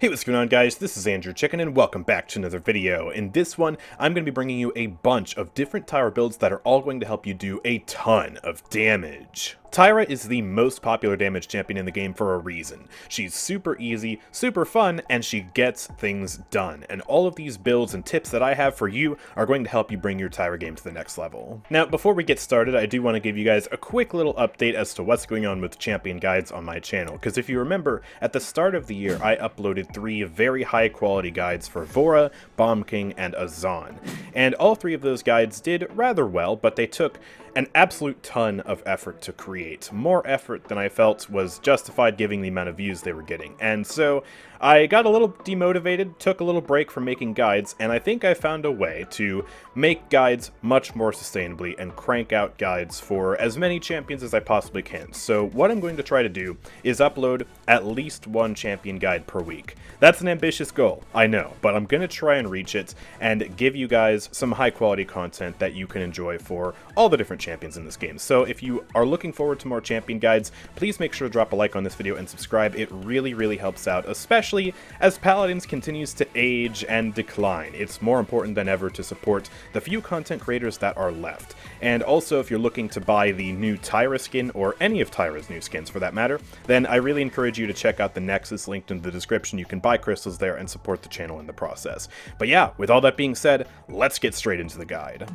Hey, what's going on, guys? This is AndrewChicken and welcome back to another video. In this one, I'm going to be bringing you a bunch of different Tyra builds that are all going to help you do a ton of damage. Tyra is the most popular damage champion in the game for a reason. She's super easy, super fun, and she gets things done. And all of these builds and tips that I have for you are going to help you bring your Tyra game to the next level. Now, before we get started, I do want to give you guys a quick little update as to what's going on with champion guides on my channel. Because if you remember, at the start of the year, I uploaded 3 very high quality guides for Vora, Bomb King, and Azan. And all 3 of those guides did rather well, but they took an absolute ton of effort to create. More effort than I felt was justified given the amount of views they were getting. And so I got a little demotivated, took a little break from making guides, and I think I found a way to make guides much more sustainably and crank out guides for as many champions as I possibly can. So what I'm going to try to do is upload at least 1 champion guide per week. That's an ambitious goal, I know, but I'm going to try and reach it and give you guys some high quality content that you can enjoy for all the different champions in this game. So if you are looking forward to more champion guides, please make sure to drop a like on this video and subscribe. It really helps out, especially as Paladins continues to age and decline. It's more important than ever to support the few content creators that are left. And also, if you're looking to buy the new Tyra skin, or any of Tyra's new skins for that matter, then I really encourage you to check out the Nexus linked in the description. You can buy crystals there and support the channel in the process. But yeah, with all that being said, let's get straight into the guide.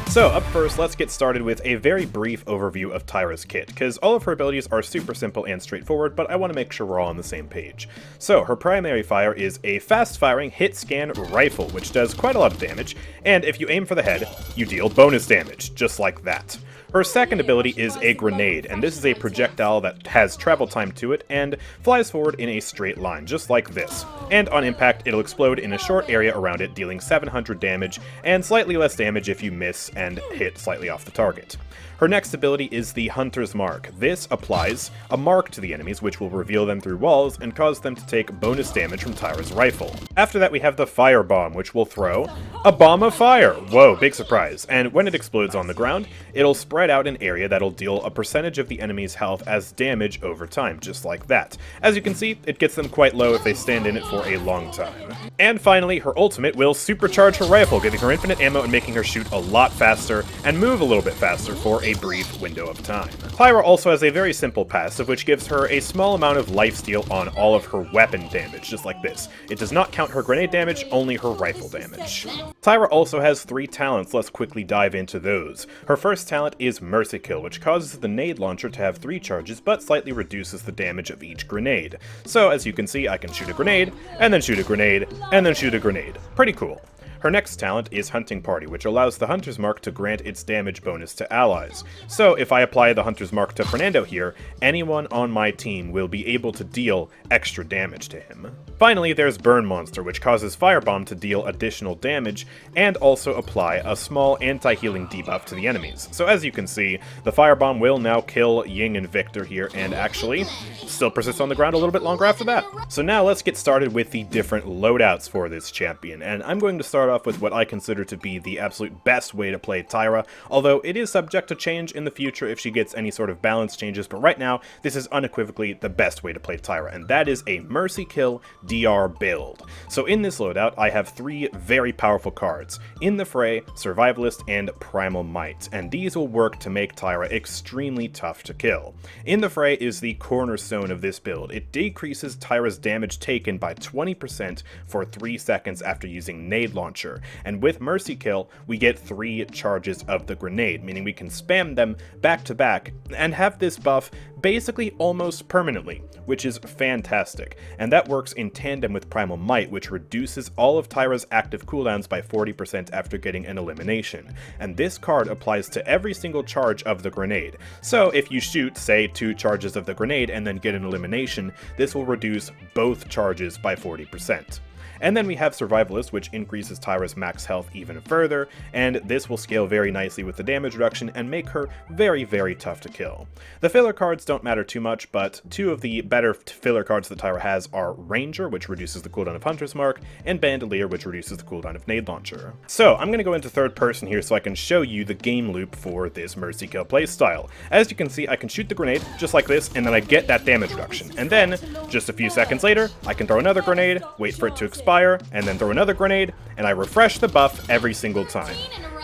So up first, let's get started with a very brief overview of Tyra's kit, because all of her abilities are super simple and straightforward, but I want to make sure we're all on the same page. So her primary fire is a fast-firing hit-scan rifle, which does quite a lot of damage, and if you aim for the head, you deal bonus damage, just like that. Her second ability is a grenade, and this is a projectile that has travel time to it and flies forward in a straight line, just like this. And on impact, it'll explode in a short area around it, dealing 700 damage, and slightly less damage if you miss and hit slightly off the target. Her next ability is the Hunter's Mark. This applies a mark to the enemies, which will reveal them through walls and cause them to take bonus damage from Tyra's rifle. After that, we have the Fire Bomb, which will throw a bomb of fire. Whoa, big surprise. And when it explodes on the ground, it'll spread out an area that'll deal a percentage of the enemy's health as damage over time, just like that. As you can see, it gets them quite low if they stand in it for a long time. And finally, her ultimate will supercharge her rifle, giving her infinite ammo and making her shoot a lot faster and move a little bit faster for a brief window of time. Tyra also has a very simple passive, which gives her a small amount of lifesteal on all of her weapon damage, just like this. It does not count her grenade damage, only her rifle damage. Tyra also has 3 talents. Let's quickly dive into those. Her first talent is Mercy Kill, which causes the nade launcher to have 3 charges, but slightly reduces the damage of each grenade. So as you can see, I can shoot a grenade, and then shoot a grenade, and then shoot a grenade. Pretty cool. Her next talent is Hunting Party, which allows the Hunter's Mark to grant its damage bonus to allies. So if I apply the Hunter's Mark to Fernando here, anyone on my team will be able to deal extra damage to him. Finally, there's Burn Monster, which causes Firebomb to deal additional damage and also apply a small anti-healing debuff to the enemies. So as you can see, the Firebomb will now kill Ying and Victor here and actually still persist on the ground a little bit longer after that. So now let's get started with the different loadouts for this champion, and I'm going to start off with what I consider to be the absolute best way to play Tyra, although it is subject to change in the future if she gets any sort of balance changes, but right now, this is unequivocally the best way to play Tyra, and that is a Mercy Kill DR build. So in this loadout, I have 3 very powerful cards: In the Fray, Survivalist, and Primal Might, and these will work to make Tyra extremely tough to kill. In the Fray is the cornerstone of this build. It decreases Tyra's damage taken by 20% for 3 seconds after using Nade Launcher, and with Mercy Kill, we get 3 charges of the grenade, meaning we can spam them back to back and have this buff basically almost permanently, which is fantastic. And that works in tandem with Primal Might, which reduces all of Tyra's active cooldowns by 40% after getting an elimination. And this card applies to every single charge of the grenade. So if you shoot, say, 2 charges of the grenade and then get an elimination, this will reduce both charges by 40%. And then we have Survivalist, which increases Tyra's max health even further, and this will scale very nicely with the damage reduction and make her very, very tough to kill. The filler cards don't matter too much, but two of the better filler cards that Tyra has are Ranger, which reduces the cooldown of Hunter's Mark, and Bandolier, which reduces the cooldown of Nade Launcher. So I'm going to go into third person here so I can show you the game loop for this Mercy Kill playstyle. As you can see, I can shoot the grenade just like this, and then I get that damage reduction. And then, just a few seconds later, I can throw another grenade, wait for it to expire, and then throw another grenade, and I refresh the buff every single time.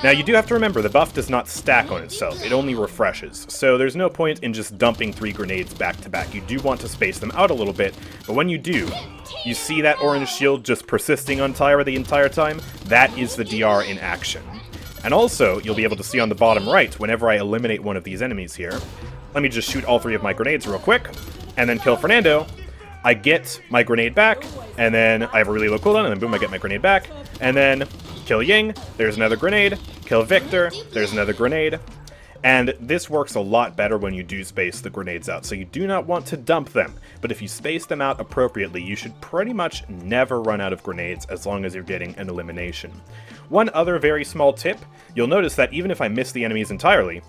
Now, you do have to remember, the buff does not stack on itself, it only refreshes, so there's no point in just dumping 3 grenades back to back. You do want to space them out a little bit, but when you do, you see that orange shield just persisting on Tyra the entire time? That is the DR in action. And also, you'll be able to see on the bottom right, whenever I eliminate one of these enemies here, let me just shoot all 3 of my grenades real quick, and then kill Fernando. I get my grenade back, and then I have a really low cooldown, and then boom, I get my grenade back, and then kill Ying, there's another grenade, kill Victor, there's another grenade, and this works a lot better when you do space the grenades out, so you do not want to dump them, but if you space them out appropriately, you should pretty much never run out of grenades as long as you're getting an elimination. One other very small tip, you'll notice that even if I miss the enemies entirely,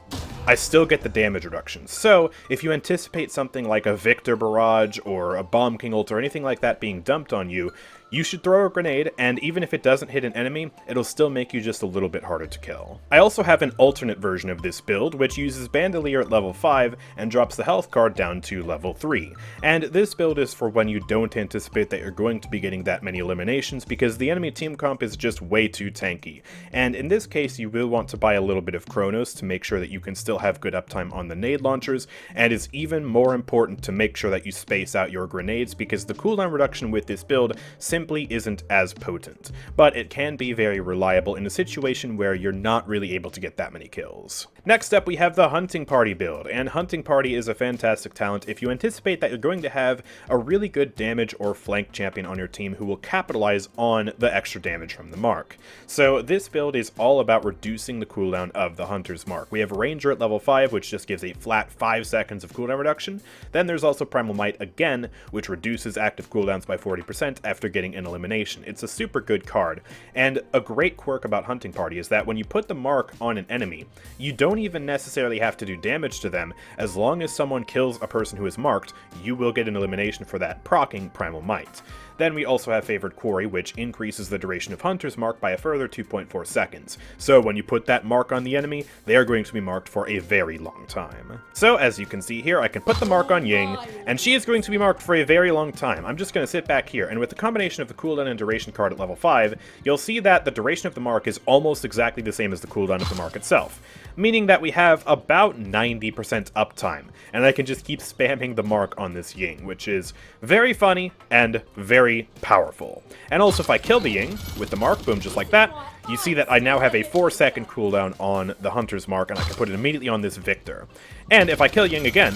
I still get the damage reduction. So, if you anticipate something like a Victor Barrage or a Bomb King ult or anything like that being dumped on you, you should throw a grenade, and even if it doesn't hit an enemy, it'll still make you just a little bit harder to kill. I also have an alternate version of this build, which uses Bandolier at level 5 and drops the health card down to level 3. And this build is for when you don't anticipate that you're going to be getting that many eliminations, because the enemy team comp is just way too tanky. And in this case, you will want to buy a little bit of Chronos to make sure that you can still have good uptime on the nade launchers, and it's even more important to make sure that you space out your grenades, because the cooldown reduction with this build simply isn't as potent, but it can be very reliable in a situation where you're not really able to get that many kills. Next up, we have the Hunting Party build, and Hunting Party is a fantastic talent if you anticipate that you're going to have a really good damage or flank champion on your team who will capitalize on the extra damage from the mark. So this build is all about reducing the cooldown of the Hunter's Mark. We have Ranger at level 5, which just gives a flat 5 seconds of cooldown reduction. Then there's also Primal Might again, which reduces active cooldowns by 40% after getting an elimination. It's a super good card, and a great quirk about Hunting Party is that when you put the mark on an enemy, you don't even necessarily have to do damage to them. As long as someone kills a person who is marked, you will get an elimination for that, proccing Primal Might. Then we also have Favored Quarry, which increases the duration of Hunter's Mark by a further 2.4 seconds. So when you put that mark on the enemy, they are going to be marked for a very long time. So as you can see here, I can put the mark on Ying, and she is going to be marked for a very long time. I'm just going to sit back here, and with the combination of the cooldown and duration card at level 5, you'll see that the duration of the mark is almost exactly the same as the cooldown of the mark itself, meaning that we have about 90% uptime, and I can just keep spamming the mark on this Ying, which is very funny and very powerful. And also, if I kill the Ying with the mark, boom, just like that, you see that I now have a 4-second cooldown on the Hunter's Mark, and I can put it immediately on this Victor. And if I kill Ying again,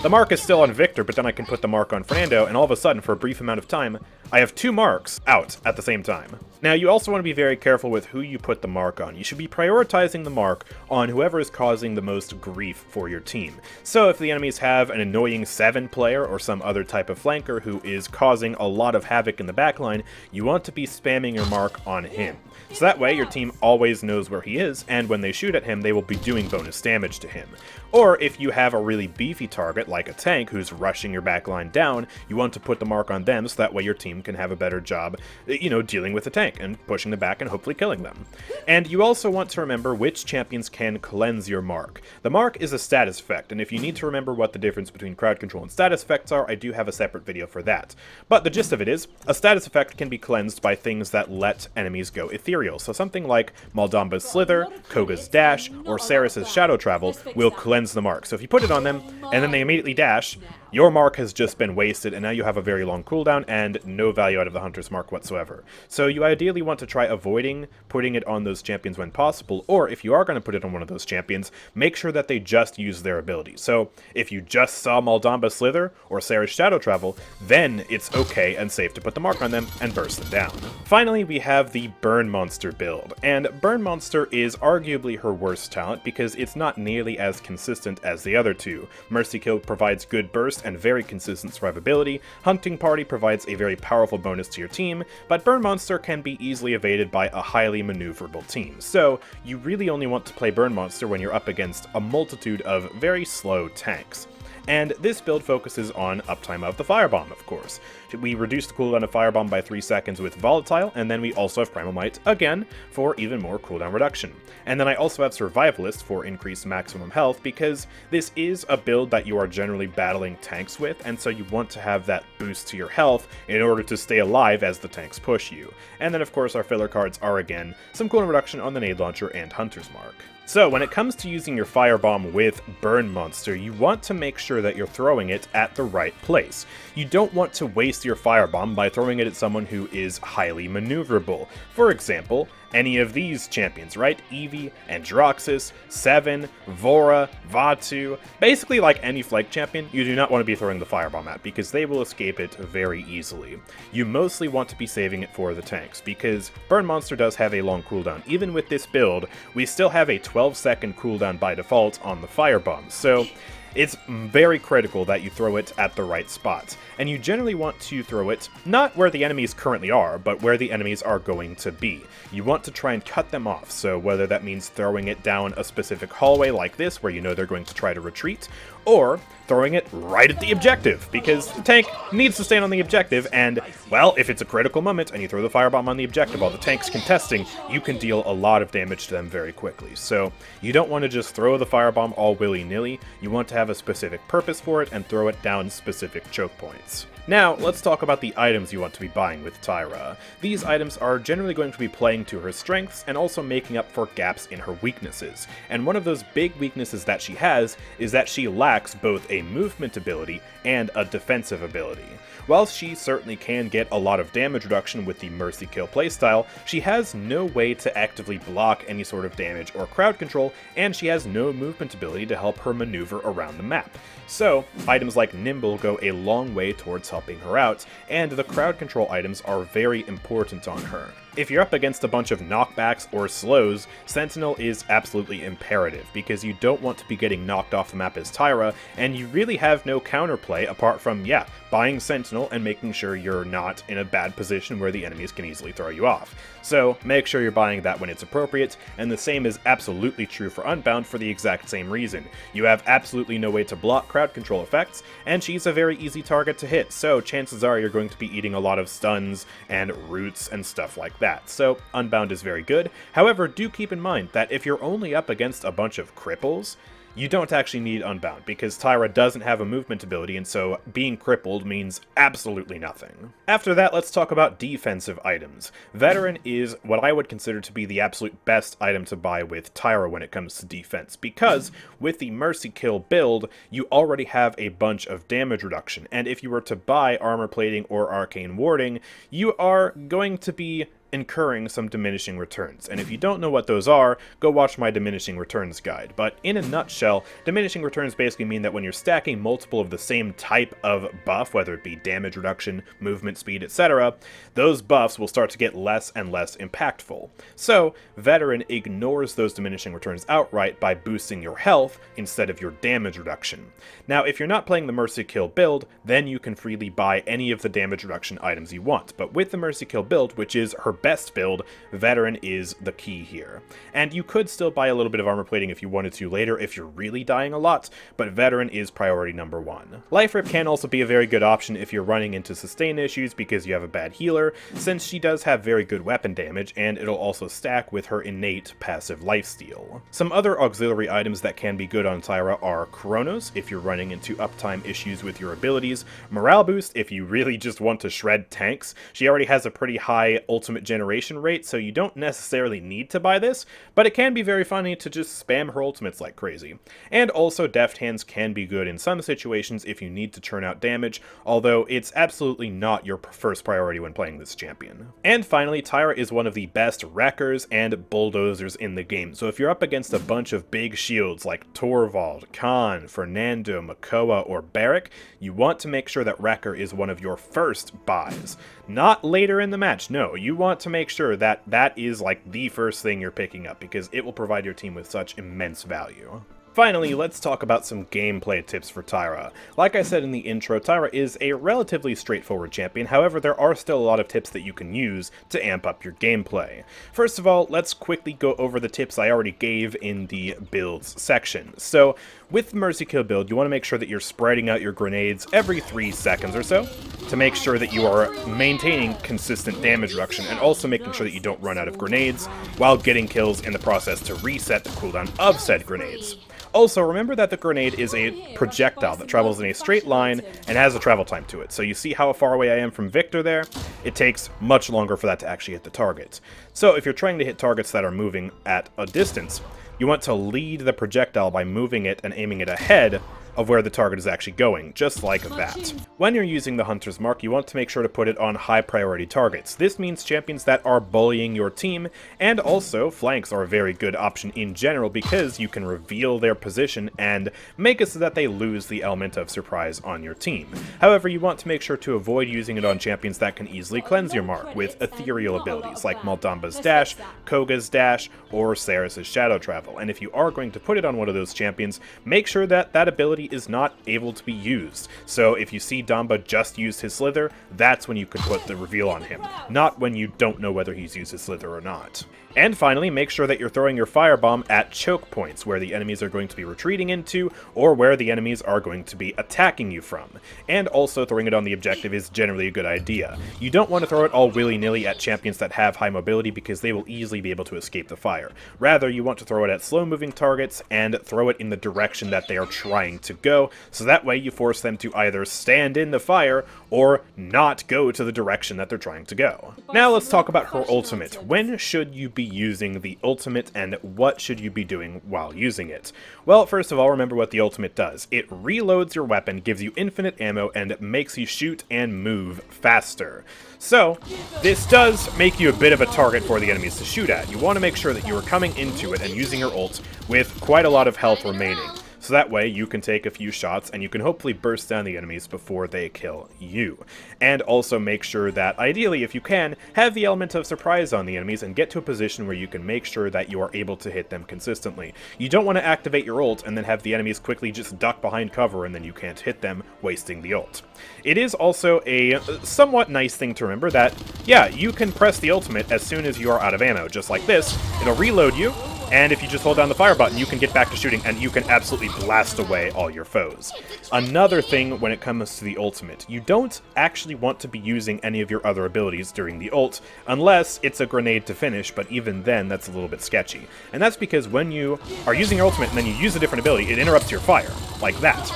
the mark is still on Victor, but then I can put the mark on Fernando, and all of a sudden, for a brief amount of time, I have 2 marks out at the same time. Now, you also want to be very careful with who you put the mark on. You should be prioritizing the mark on whoever is causing the most grief for your team. So if the enemies have an annoying 7 player or some other type of flanker who is causing a lot of havoc in the backline, you want to be spamming your mark on him. So that way your team always knows where he is, and when they shoot at him, they will be doing bonus damage to him. Or if you have a really beefy target, like a tank who's rushing your backline down, you want to put the mark on them so that way your team can have a better job, dealing with the tank and pushing them back and hopefully killing them. And you also want to remember which champions can cleanse your mark. The mark is a status effect, and if you need to remember what the difference between crowd control and status effects are, I do have a separate video for that. But the gist of it is, a status effect can be cleansed by things that let enemies go ethereal. So something like Maldamba's Slither, Koga's Dash, or Saris's Shadow Travel will cleanse the mark. So if you put it on them, and then they immediately dash, your mark has just been wasted, and now you have a very long cooldown and no value out of the Hunter's Mark whatsoever. So you ideally want to try avoiding putting it on those champions when possible, or if you are going to put it on one of those champions, make sure that they just use their ability. So if you just saw Maldamba Slither or Sarah's Shadow Travel, then it's okay and safe to put the mark on them and burst them down. Finally, we have the Burn Monster build, and Burn Monster is arguably her worst talent because it's not nearly as consistent as the other two. Mercy Kill provides good burst and very consistent survivability, Hunting Party provides a very powerful bonus to your team, but Burn Monster can be easily evaded by a highly maneuverable team, so you really only want to play Burn Monster when you're up against a multitude of very slow tanks. And this build focuses on uptime of the Firebomb, of course. We reduce the cooldown of Firebomb by 3 seconds with Volatile, and then we also have Primal Might, again, for even more cooldown reduction. And then I also have Survivalist for increased maximum health, because this is a build that you are generally battling tanks with, and so you want to have that boost to your health in order to stay alive as the tanks push you. And then of course our filler cards are again some cooldown reduction on the Nade Launcher and Hunter's Mark. So when it comes to using your Firebomb with Burn Monster, you want to make sure that you're throwing it at the right place. You don't want to waste your Firebomb by throwing it at someone who is highly maneuverable. For example, any of these champions, right? Eevee, Androxus, Seven, Vora, Vatu, basically like any flank champion, you do not want to be throwing the Firebomb at, because they will escape it very easily. You mostly want to be saving it for the tanks, because Burn Monster does have a long cooldown. Even with this build, we still have a 12-second cooldown by default on the Firebomb, so it's very critical that you throw it at the right spot. And you generally want to throw it not where the enemies currently are, but where the enemies are going to be. You want to try and cut them off, so whether that means throwing it down a specific hallway like this, where you know they're going to try to retreat, or throwing it right at the objective, because the tank needs to stand on the objective, and, well, if it's a critical moment and you throw the Firebomb on the objective while the tank's contesting, you can deal a lot of damage to them very quickly. So you don't want to just throw the Firebomb all willy-nilly, you want to have a specific purpose for it and throw it down specific choke points. Now, let's talk about the items you want to be buying with Tyra. These items are generally going to be playing to her strengths and also making up for gaps in her weaknesses. And one of those big weaknesses that she has is that she lacks both a movement ability and a defensive ability. While she certainly can get a lot of damage reduction with the Mercy Kill playstyle, she has no way to actively block any sort of damage or crowd control, and she has no movement ability to help her maneuver around the map. So, items like Nimble go a long way towards helping her out, and the crowd control items are very important on her. If you're up against a bunch of knockbacks or slows, Sentinel is absolutely imperative, because you don't want to be getting knocked off the map as Tyra, and you really have no counterplay apart from, yeah, buying Sentinel and making sure you're not in a bad position where the enemies can easily throw you off. So make sure you're buying that when it's appropriate, and the same is absolutely true for Unbound for the exact same reason. You have absolutely no way to block crowd control effects, and she's a very easy target to hit, so chances are you're going to be eating a lot of stuns and roots and stuff like that. So Unbound is very good. However, do keep in mind that if you're only up against a bunch of cripples, you don't actually need Unbound, because Tyra doesn't have a movement ability, and so being crippled means absolutely nothing. After that, let's talk about defensive items. Veteran is what I would consider to be the absolute best item to buy with Tyra when it comes to defense, because with the Mercy Kill build, you already have a bunch of damage reduction, and if you were to buy Armor Plating or Arcane Warding, you are going to be incurring some diminishing returns. And if you don't know what those are, go watch my diminishing returns guide. But in a nutshell, diminishing returns basically mean that when you're stacking multiple of the same type of buff, whether it be damage reduction, movement speed, etc., those buffs will start to get less and less impactful. So, Veteran ignores those diminishing returns outright by boosting your health instead of your damage reduction. Now, if you're not playing the Mercy Kill build, then you can freely buy any of the damage reduction items you want. But with the Mercy Kill build, which is her best build, Veteran is the key here. And you could still buy a little bit of armor plating if you wanted to later if you're really dying a lot, but Veteran is priority number one. Life Rip can also be a very good option if you're running into sustain issues because you have a bad healer, since she does have very good weapon damage, and it'll also stack with her innate passive lifesteal. Some other auxiliary items that can be good on Tyra are Chronos, if you're running into uptime issues with your abilities, Morale Boost if you really just want to shred tanks. She already has a pretty high ultimate generation rate, so you don't necessarily need to buy this, but it can be very funny to just spam her ultimates like crazy. And also Deft Hands can be good in some situations if you need to churn out damage, although it's absolutely not your first priority when playing this champion. And finally, Tyra is one of the best wreckers and bulldozers in the game, so if you're up against a bunch of big shields like Torvald, Khan, Fernando, Makoa, or Barrack, you want to make sure that Wrecker is one of your first buys. Not later in the match, no, you want to make sure that that is like the first thing you're picking up, because it will provide your team with such immense value. Finally, let's talk about some gameplay tips for Tyra. Like I said in the intro, Tyra is a relatively straightforward champion, however there are still a lot of tips that you can use to amp up your gameplay. First of all, let's quickly go over the tips I already gave in the builds section. So, with the Mercy Kill build, you want to make sure that you're spreading out your grenades every 3 seconds or so, to make sure that you are maintaining consistent damage reduction, and also making sure that you don't run out of grenades, while getting kills in the process to reset the cooldown of said grenades. Also, remember that the grenade is a projectile that travels in a straight line and has a travel time to it. So you see how far away I am from Victor there? It takes much longer for that to actually hit the target. So if you're trying to hit targets that are moving at a distance, you want to lead the projectile by moving it and aiming it ahead of where the target is actually going, just like that. When you're using the Hunter's Mark, you want to make sure to put it on high priority targets. This means champions that are bullying your team, and also flanks are a very good option in general because you can reveal their position and make it so that they lose the element of surprise on your team. However, you want to make sure to avoid using it on champions that can easily cleanse your mark with ethereal abilities like Maldamba's Dash, Koga's Dash, or Saris's Shadow Travel. And if you are going to put it on one of those champions, make sure that that ability is not able to be used. So if you see Damba just used his Slither, that's when you could put the reveal on him, not when you don't know whether he's used his Slither or not. And finally, make sure that you're throwing your firebomb at choke points, where the enemies are going to be retreating into, or where the enemies are going to be attacking you from. And also, throwing it on the objective is generally a good idea. You don't want to throw it all willy-nilly at champions that have high mobility, because they will easily be able to escape the fire. Rather, you want to throw it at slow-moving targets, and throw it in the direction that they are trying to go, so that way you force them to either stand in the fire, or not go to the direction that they're trying to go. Now let's talk about her ultimate. When should you be using the ultimate, and what should you be doing while using it? Well, first of all, remember what the ultimate does. It reloads your weapon, gives you infinite ammo, and makes you shoot and move faster. So, this does make you a bit of a target for the enemies to shoot at. You want to make sure that you are coming into it and using your ult with quite a lot of health remaining. So that way you can take a few shots and you can hopefully burst down the enemies before they kill you. And also make sure that, ideally if you can, have the element of surprise on the enemies and get to a position where you can make sure that you are able to hit them consistently. You don't want to activate your ult and then have the enemies quickly just duck behind cover and then you can't hit them, wasting the ult. It is also a somewhat nice thing to remember that, yeah, you can press the ultimate as soon as you are out of ammo, just like this. It'll reload you, and if you just hold down the fire button, you can get back to shooting, and you can absolutely blast away all your foes. Another thing when it comes to the ultimate, you don't actually want to be using any of your other abilities during the ult, unless it's a grenade to finish, but even then, that's a little bit sketchy. And that's because when you are using your ultimate and then you use a different ability, it interrupts your fire, like that.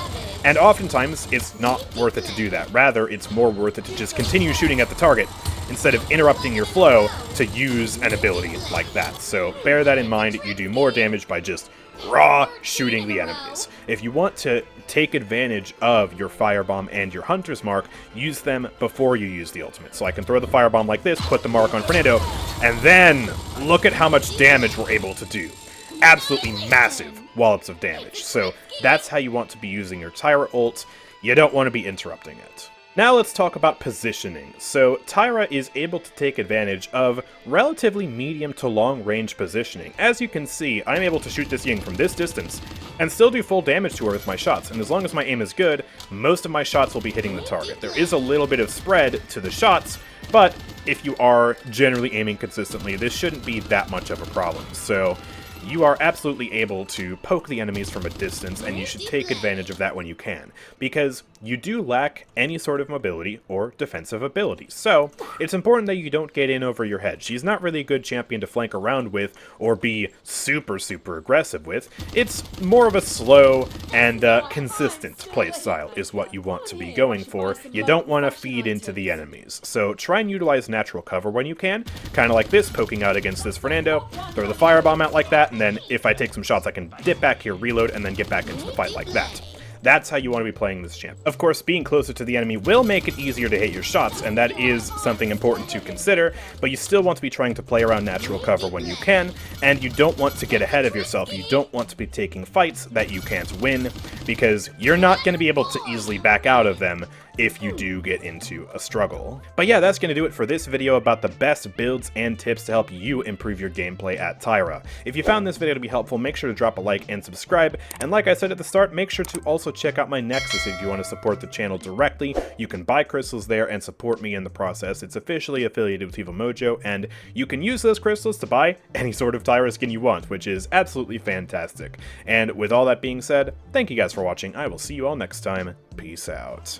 And oftentimes, it's not worth it to do that. Rather, it's more worth it to just continue shooting at the target, instead of interrupting your flow to use an ability like that. So bear that in mind, you do more damage by just raw shooting the enemies. If you want to take advantage of your firebomb and your Hunter's Mark, use them before you use the ultimate. So I can throw the firebomb like this, put the mark on Fernando, and then look at how much damage we're able to do. Absolutely massive wallops of damage. So that's how you want to be using your Tyra ult. You don't want to be interrupting it. Now let's talk about positioning. So Tyra is able to take advantage of relatively medium to long range positioning. As you can see, I'm able to shoot this Ying from this distance and still do full damage to her with my shots, and as long as my aim is good, most of my shots will be hitting the target. There is a little bit of spread to the shots, but if you are generally aiming consistently, this shouldn't be that much of a problem. So you are absolutely able to poke the enemies from a distance, and you should take advantage of that when you can, because you do lack any sort of mobility or defensive ability. So it's important that you don't get in over your head. She's not really a good champion to flank around with or be super aggressive with. It's more of a slow and consistent playstyle is what you want to be going for. You don't want to feed into the enemies. So try and utilize natural cover when you can, kind of like this, poking out against this Fernando, throw the firebomb out like that, and then if I take some shots I can dip back here, reload, and then get back into the fight like that. That's how you want to be playing this champ. Of course, being closer to the enemy will make it easier to hit your shots, and that is something important to consider, but you still want to be trying to play around natural cover when you can, and you don't want to get ahead of yourself. You don't want to be taking fights that you can't win, because you're not going to be able to easily back out of them if you do get into a struggle. But yeah, that's going to do it for this video about the best builds and tips to help you improve your gameplay at Tyra. If you found this video to be helpful, make sure to drop a like and subscribe, and like I said at the start, make sure to also check out my Nexus if you want to support the channel directly. You can buy crystals there and support me in the process. It's officially affiliated with Viva Mojo, and you can use those crystals to buy any sort of Tyra skin you want, which is absolutely fantastic. And with all that being said, thank you guys for watching. I will see you all next time. Peace out.